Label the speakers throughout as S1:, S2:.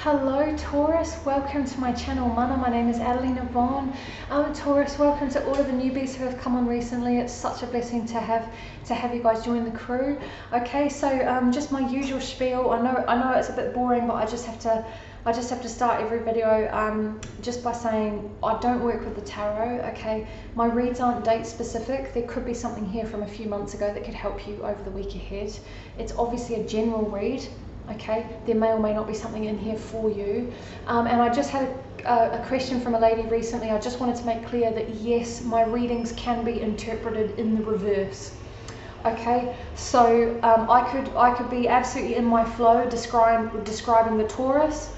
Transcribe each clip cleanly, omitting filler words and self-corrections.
S1: Hello Taurus, welcome to my channel MANNA. My name is Adalina Bonn. Taurus, welcome to all of the newbies who have come on recently. It's such a blessing to have you guys join the crew. Okay, so just my usual spiel. I know it's a bit boring, but I just have to start every video just by saying I don't work with the tarot. Okay, my reads aren't date specific. There could be something here from a few months ago that could help you over the week ahead. It's obviously a general read. Okay, there may or may not be something in here for you. And I just had a question from a lady recently. I just wanted to make clear that yes, my readings can be interpreted in the reverse. Okay, so I could be absolutely in my flow describing the Taurus,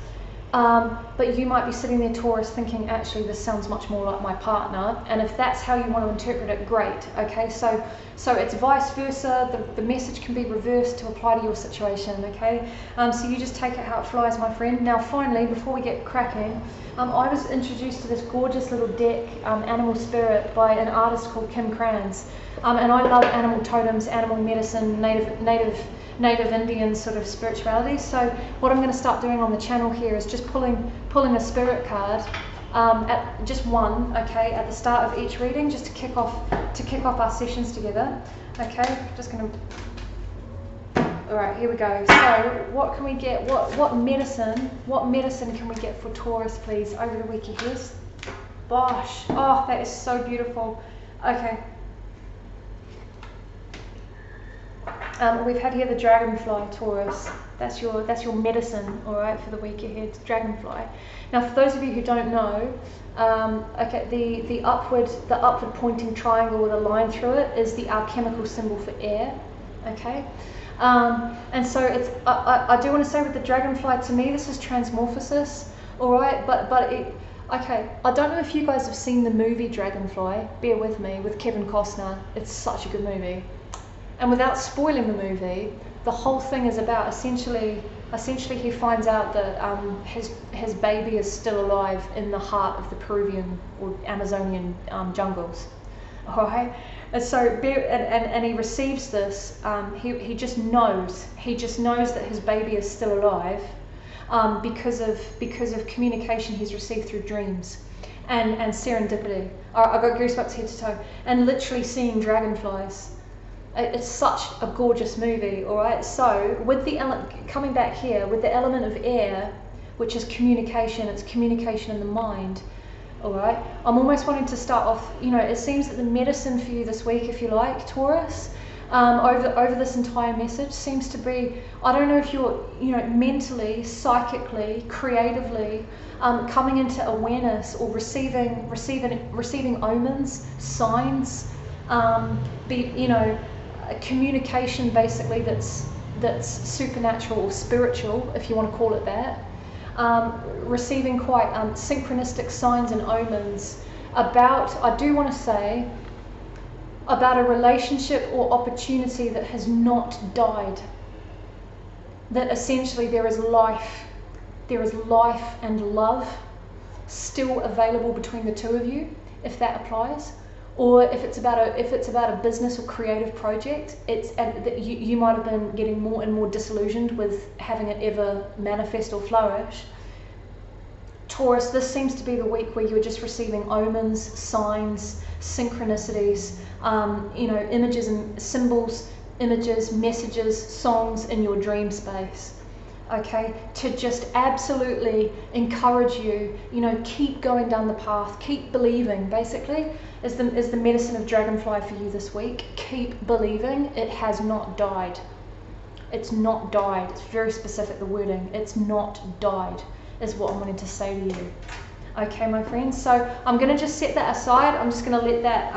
S1: but you might be sitting there, Taurus, thinking actually this sounds much more like my partner, and if that's how you want to interpret it, great. Okay, so it's vice versa. The message can be reversed to apply to your situation. Okay, so you just take it how it flies, my friend. Now finally, before we get cracking, I was introduced to this gorgeous little deck, Animal Spirit, by an artist called Kim Kranz, and I love animal totems, animal medicine, native Indian sort of spirituality. So what I'm going to start doing on the channel here is just pulling a spirit card, at just one, okay, at the start of each reading, just to kick off our sessions together. Okay, just going to. All right, here we go. So what can we get? What medicine can we get for Taurus, please, over the week ahead? Bosh! Oh, that is so beautiful. Okay. We've had here the dragonfly, Taurus. That's your medicine, all right, for the week ahead. Dragonfly. Now, for those of you who don't know, okay, the upward pointing triangle with a line through it is the alchemical symbol for air. Okay, and so it's I do want to say with the dragonfly, to me this is transmorphosis, all right, but it. Okay, I don't know if you guys have seen the movie Dragonfly. Bear with me, with Kevin Costner. It's such a good movie. And without spoiling the movie, the whole thing is about essentially he finds out that his baby is still alive in the heart of the Peruvian or Amazonian jungles. All right, and so and he receives this. He just knows that his baby is still alive because of communication he's received through dreams and serendipity. I got goosebumps head to toe, and literally seeing dragonflies. It's such a gorgeous movie, all right? So with coming back here, with the element of air, which is communication, it's communication in the mind, all right? I'm almost wanting to start off, it seems that the medicine for you this week, if you like, Taurus, over this entire message seems to be, I don't know if you're, mentally, psychically, creatively, coming into awareness or receiving omens, signs, communication basically that's supernatural or spiritual, if you want to call it that, receiving quite synchronistic signs and omens about, I do want to say, about a relationship or opportunity that has not died, that essentially there is life and love still available between the two of you, if that applies. Or if it's about a business or creative project, you might have been getting more and more disillusioned with having it ever manifest or flourish. Taurus, this seems to be the week where you're just receiving omens, signs, synchronicities, images and symbols, images, messages, songs in your dream space. Okay, to just absolutely encourage you, keep going down the path, keep believing, basically, is the medicine of dragonfly for you this week. Keep believing. It has not died. It's not died. It's very specific, the wording. It's not died, is what I'm wanting to say to you. Okay, my friends, so I'm going to just set that aside. I'm just going to let that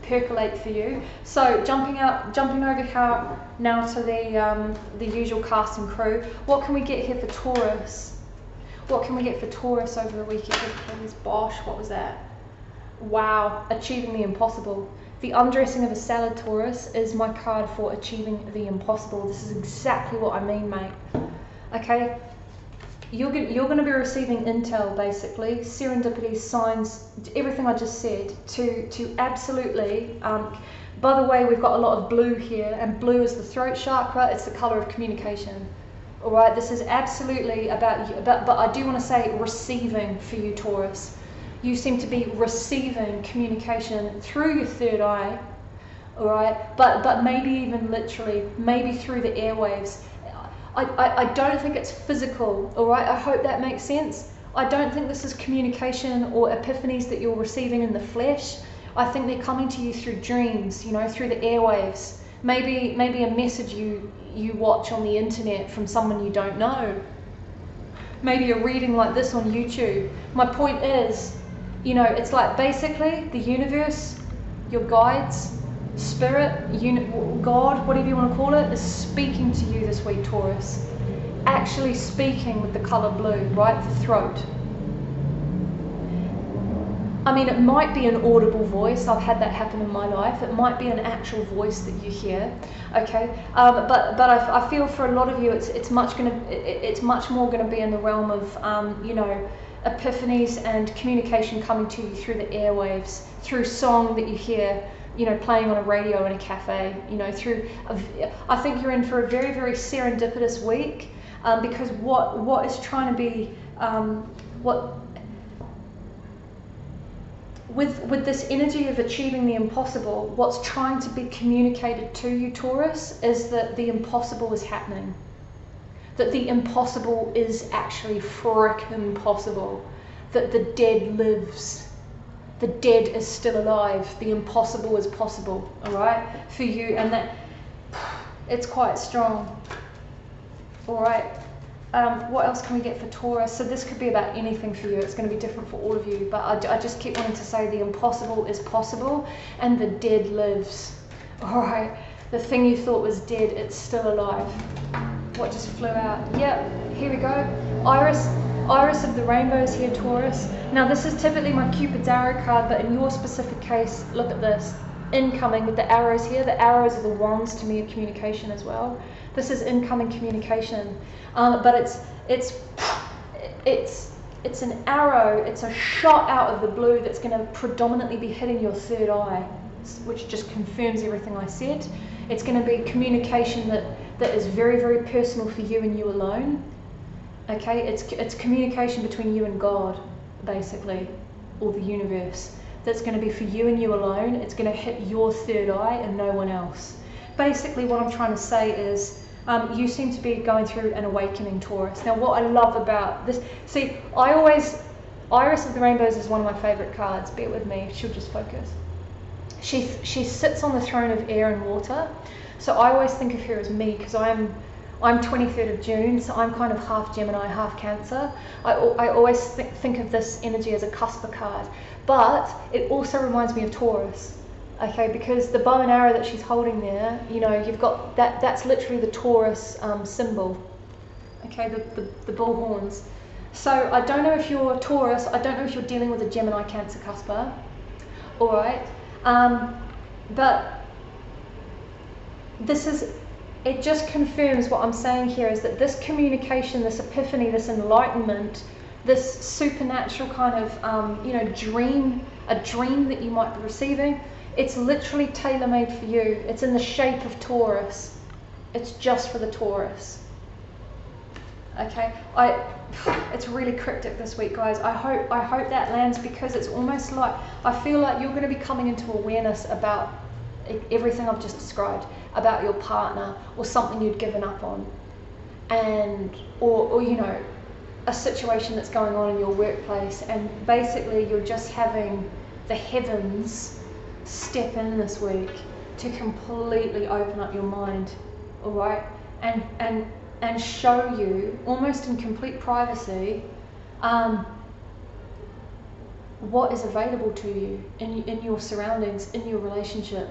S1: percolate for you. So jumping over here now to the usual cast and crew. What can we get here for Taurus? What can we get for Taurus over the weekend, please? Bosh, what was that? Wow, achieving the impossible. The undressing of a salad, Taurus, is my card for achieving the impossible. This is exactly what I mean, mate. Okay, you're going to be receiving intel, basically, serendipity, signs, everything I just said, to absolutely, by the way, we've got a lot of blue here, and blue is the throat chakra, it's the color of communication. All right, this is absolutely about you, but I do want to say receiving for you, Taurus. You seem to be receiving communication through your third eye, all right, but maybe even literally, maybe through the airwaves. I don't think it's physical, all right? I hope that makes sense. I don't think this is communication or epiphanies that you're receiving in the flesh. I think they're coming to you through dreams, you know, through the airwaves. Maybe a message you watch on the internet from someone you don't know. Maybe a reading like this on YouTube. My point is, you know, it's like basically the universe, your guides, spirit, God, whatever you want to call it, is speaking to you this week, Taurus. Actually speaking with the color blue, right? The throat. I mean, it might be an audible voice. I've had that happen in my life. It might be an actual voice that you hear, okay? But I feel for a lot of you, it's much more going to be in the realm of you know, epiphanies and communication coming to you through the airwaves, through song that you hear, you know, playing on a radio in a cafe, you know, I think you're in for a very, very serendipitous week, because what is trying to be, with this energy of achieving the impossible, what's trying to be communicated to you, Taurus, is that the impossible is happening. That the impossible is actually frickin' possible. That the dead lives. The dead is still alive. The impossible is possible, all right, for you, and that it's quite strong. All right. What else can we get for Taurus? So this could be about anything for you. It's going to be different for all of you, but I just keep wanting to say the impossible is possible and the dead lives. All right, the thing you thought was dead, it's still alive. What just flew out? Yep, here we go. Iris of the rainbow is here, Taurus. Now this is typically my Cupid's arrow card, but in your specific case, look at this. Incoming with the arrows here. The arrows are the wands to me of communication as well. This is incoming communication, but it's an arrow. It's a shot out of the blue that's going to predominantly be hitting your third eye, which just confirms everything I said. It's going to be communication that is very, very personal for you and you alone. Okay, it's communication between you and God, basically, or the universe. That's going to be for you and you alone. It's going to hit your third eye and no one else. Basically what I'm trying to say is you seem to be going through an awakening, Taurus. Now what I love about this, see, Iris of the Rainbows is one of my favorite cards. Bear with me, she'll just focus. She sits on the throne of air and water. So I always think of her as me, because I'm 23rd of June, so I'm kind of half Gemini, half Cancer. I always think of this energy as a cusper card, but it also reminds me of Taurus, okay, because the bow and arrow that she's holding there, you know, you've got that's literally the Taurus symbol, okay, the bull horns. So I don't know if you're Taurus, I don't know if you're dealing with a Gemini, Cancer cusper, all right, but it just confirms what I'm saying here, is that this communication, this epiphany, this enlightenment, this supernatural kind of, you know, a dream that you might be receiving, it's literally tailor-made for you. It's in the shape of Taurus. It's just for the Taurus. Okay, it's really cryptic this week, guys. I hope that lands, because it's almost like, I feel like you're going to be coming into awareness about everything I've just described, about your partner or something you'd given up on, and or you know, a situation that's going on in your workplace, and basically you're just having the heavens step in this week to completely open up your mind, all right, and show you, almost in complete privacy, what is available to you in your surroundings, in your relationship.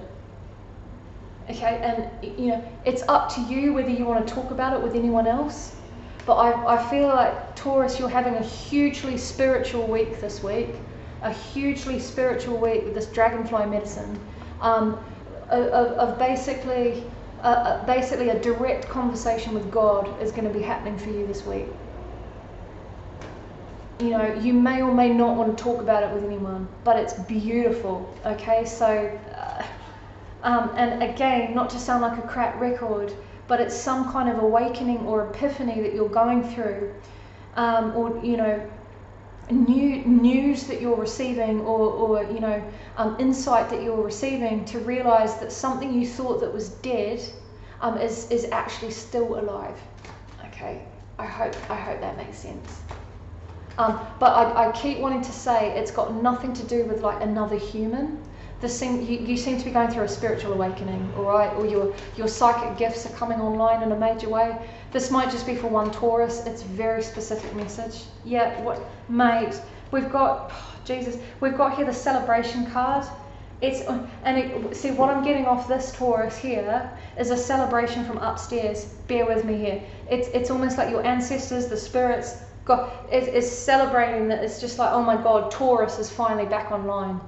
S1: Okay, and you know, it's up to you whether you want to talk about it with anyone else, but I feel like, Taurus, you're having a hugely spiritual week this week, a hugely spiritual week with this dragonfly medicine, of basically a direct conversation with God is going to be happening for you this week. You know, you may or may not want to talk about it with anyone, but it's beautiful, okay? So, and again, not to sound like a crap record, but it's some kind of awakening or epiphany that you're going through, or you know, news that you're receiving, or you know, insight that you're receiving to realize that something you thought that was dead is actually still alive. Okay, I hope that makes sense. But I keep wanting to say it's got nothing to do with like another human. You seem to be going through a spiritual awakening, all right? Or your psychic gifts are coming online in a major way. This might just be for one Taurus. It's a very specific message. Yeah, what, mate? We've got, oh, Jesus, we've got here the celebration card. See, what I'm getting off this Taurus here is a celebration from upstairs. Bear with me here. It's almost like your ancestors, the spirits, is celebrating that. It's just like, oh my God, Taurus is finally back online.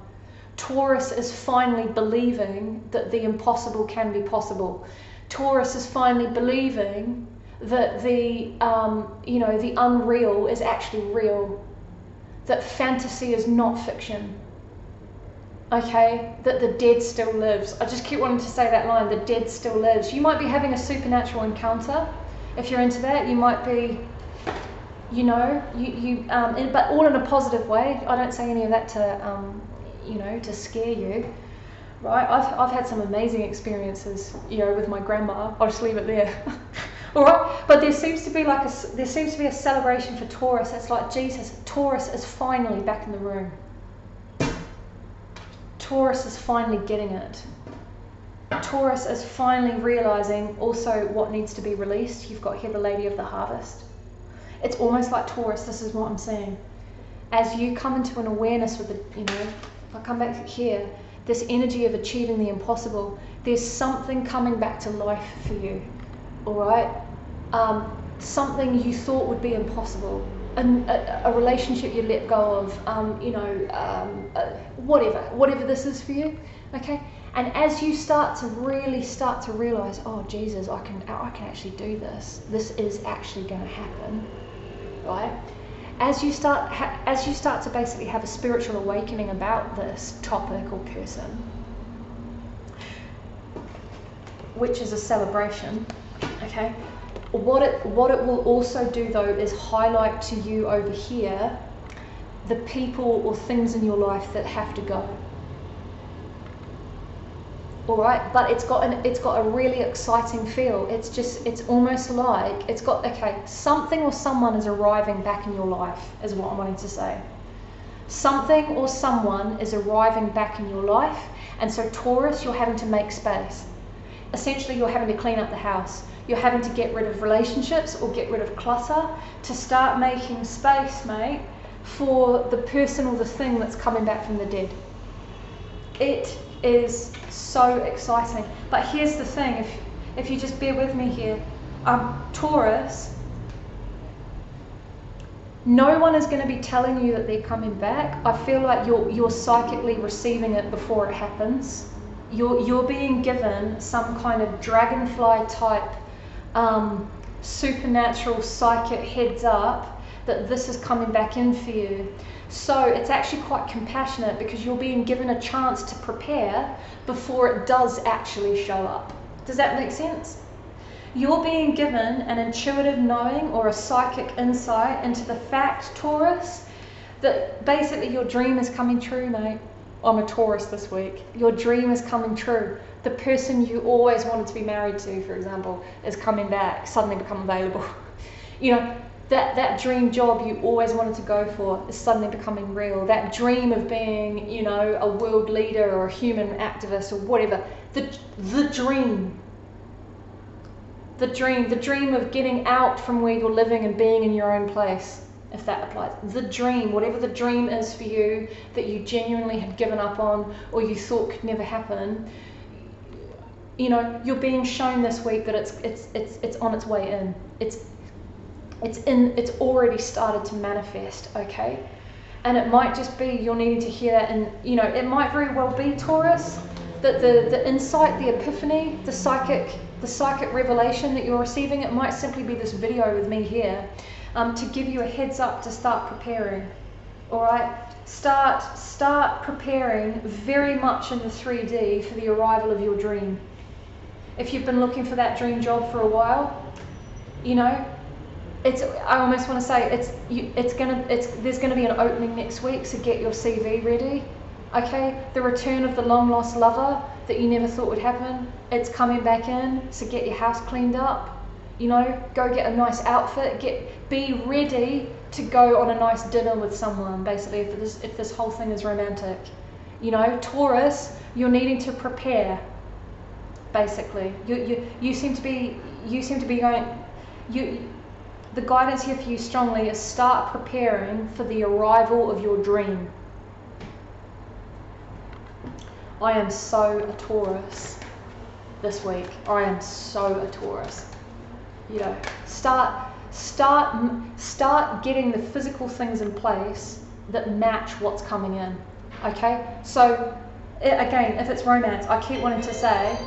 S1: Taurus is finally believing that the impossible can be possible. Taurus is finally believing that the you know, the unreal is actually real. That fantasy is not fiction. Okay, that the dead still lives. I just keep wanting to say that line, the dead still lives. You might be having a supernatural encounter. If you're into that, you might be, you know, but all in a positive way. I don't say any of that to, you know, to scare you, right? I've had some amazing experiences, you know, with my grandma. I'll just leave it there. All right, but there seems to be a celebration for Taurus. It's like, Jesus, Taurus is finally back in the room. Taurus is finally getting it. Taurus is finally realizing also what needs to be released. You've got here the Lady of the Harvest. It's almost like Taurus, this is what I'm saying. As you come into an awareness with the, you know, if I come back here, this energy of achieving the impossible, there's something coming back to life for you, all right? Something you thought would be impossible, a relationship you let go of, you know, whatever this is for you, okay? And as you start to realize, oh Jesus, I can actually do this. This is actually going to happen, right? As you start to basically have a spiritual awakening about this topic or person, which is a celebration, okay? What it will also do though is highlight to you over here the people or things in your life that have to go. All right, but it's got a really exciting feel. It's almost like something or someone is arriving back in your life, is what I'm wanting to say. Something or someone is arriving back in your life, and so Taurus, you're having to make space. Essentially, you're having to clean up the house. You're having to get rid of relationships or get rid of clutter to start making space, mate, for the person or the thing that's coming back from the dead. It is so exciting. But here's the thing, if you just bear with me here, Taurus, no one is going to be telling you that they're coming back. I feel like you're psychically receiving it before it happens. You're being given some kind of dragonfly type supernatural psychic heads up that this is coming back in for you. So it's actually quite compassionate because you're being given a chance to prepare before it does actually show up. Does that make sense? You're being given an intuitive knowing or a psychic insight into the fact, Taurus, that basically your dream is coming true, mate. I'm a Taurus this week. Your dream is coming true. The person you always wanted to be married to, for example, is coming back, suddenly become available. You know, that dream job you always wanted to go for is suddenly becoming real. That dream of being, you know, a world leader or a human activist or whatever. The dream of getting out from where you're living and being in your own place, if that applies. The dream, whatever the dream is for you that you genuinely had given up on or you thought could never happen, you know, you're being shown this week that it's on its way in. It's already started to manifest, okay? And it might just be you're needing to hear that, and you know, it might very well be, Taurus, that the insight, the epiphany, the psychic revelation that you're receiving, it might simply be this video with me here, to give you a heads up to start preparing. All right, start preparing very much in the 3D for the arrival of your dream. if you've been looking for that dream job for a while, you know, I almost want to say there's gonna be an opening next week, so get your CV ready. Okay, the return of the long lost lover that you never thought would happen, it's coming back in, so get your house cleaned up, you know, go get a nice outfit, be ready to go on a nice dinner with someone, basically, if this whole thing is romantic. You know, Taurus, you're needing to prepare, basically. You seem to be going, the guidance here for you strongly is start preparing for the arrival of your dream. I am so a Taurus this week. I am so a Taurus. You know, start getting the physical things in place that match what's coming in. Okay? So, again, if it's romance, I keep wanting to say,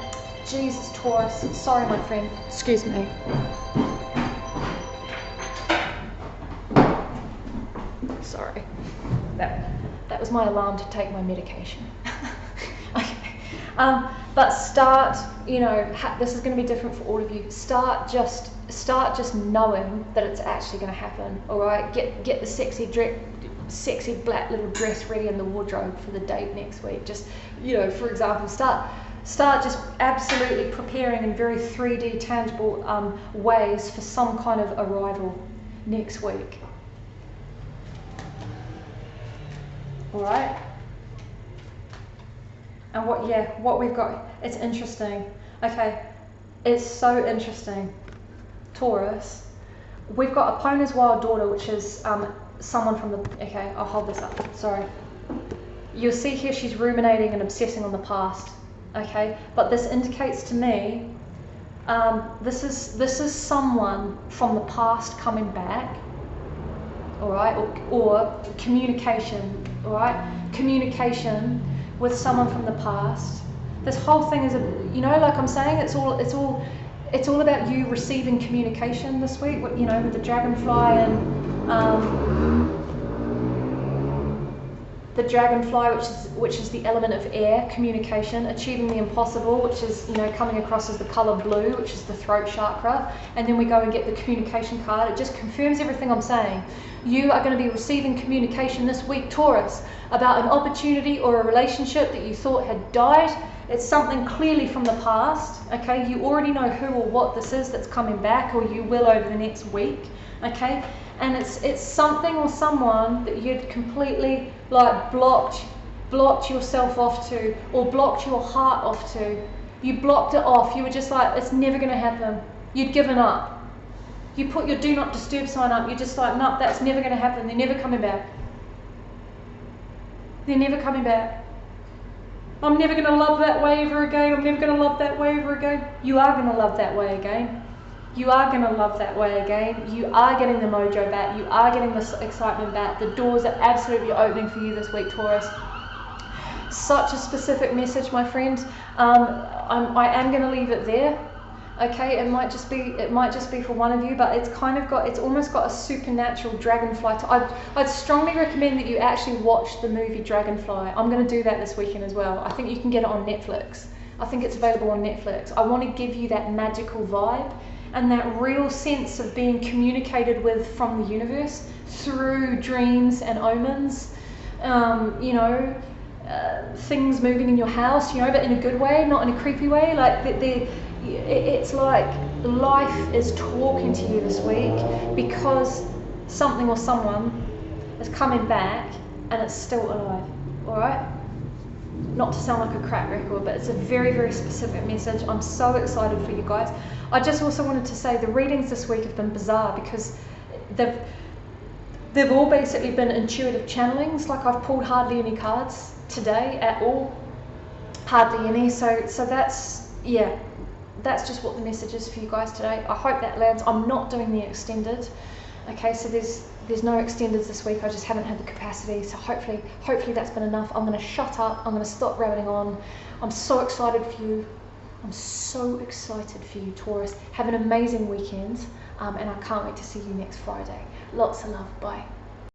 S1: Jesus, Taurus, sorry, my friend, excuse me. Sorry. That was my alarm to take my medication. Okay. But start, you know, this is going to be different for all of you. Start just knowing that it's actually going to happen. All right. Get the sexy black little dress ready in the wardrobe for the date next week. Just, you know, for example, start just absolutely preparing in very 3D tangible ways for some kind of arrival next week. All right. And what we've got, it's interesting. Okay, it's so interesting. Taurus, we've got Epona's wild daughter, which is someone from the, okay, I'll hold this up, sorry. You'll see here she's ruminating and obsessing on the past, okay? But this indicates to me, this is someone from the past coming back, all right? Or communication, all right? Communication with someone from the past. This whole thing is, you know, like I'm saying, it's all about you receiving communication this week. You know, with the dragonfly and the dragonfly, which is the element of air, communication, achieving the impossible, which is, you know, coming across as the color blue, which is the throat chakra, and then we go and get the communication card. It just confirms everything I'm saying. You are going to be receiving communication this week, Taurus, about an opportunity or a relationship that you thought had died. It's something clearly from the past, okay? You already know who or what this is that's coming back, or you will over the next week, okay? And it's something or someone that you'd completely like blocked yourself off to, or blocked your heart off to. You blocked it off. You were just like, it's never going to happen. You'd given up. You put your do not disturb sign up. You're just like, no, that's never going to happen. They're never coming back. They're never coming back. I'm never going to love that way ever again. I'm never going to love that way ever again. You are going to love that way again. You are going to love that way again. You are getting the mojo back. You are getting the excitement back. The doors are absolutely opening for you this week, Taurus. Such a specific message, my friend. I am going to leave it there. Okay, it might just be for one of you, but it's almost got a supernatural dragonfly. I'd strongly recommend that you actually watch the movie Dragonfly. I'm going to do that this weekend as well. I think you can get it on Netflix. I think it's available on Netflix. I want to give you that magical vibe and that real sense of being communicated with from the universe through dreams and omens. You know, things moving in your house, you know, but in a good way, not in a creepy way. Like it's like life is talking to you this week because something or someone is coming back and it's still alive. All right? Not to sound like a crap record, but it's a very, very specific message. I'm so excited for you guys. I just also wanted to say the readings this week have been bizarre because they've all basically been intuitive channelings. Like I've pulled hardly any cards today at all, hardly any. So that's, yeah, that's just what the message is for you guys today. I hope that lands. I'm not doing the extended. Okay, so there's no extendeds this week. I just haven't had the capacity. So hopefully that's been enough. I'm going to shut up. I'm going to stop rabbiting on. I'm so excited for you. I'm so excited for you, Taurus. Have an amazing weekend, and I can't wait to see you next Friday. Lots of love. Bye.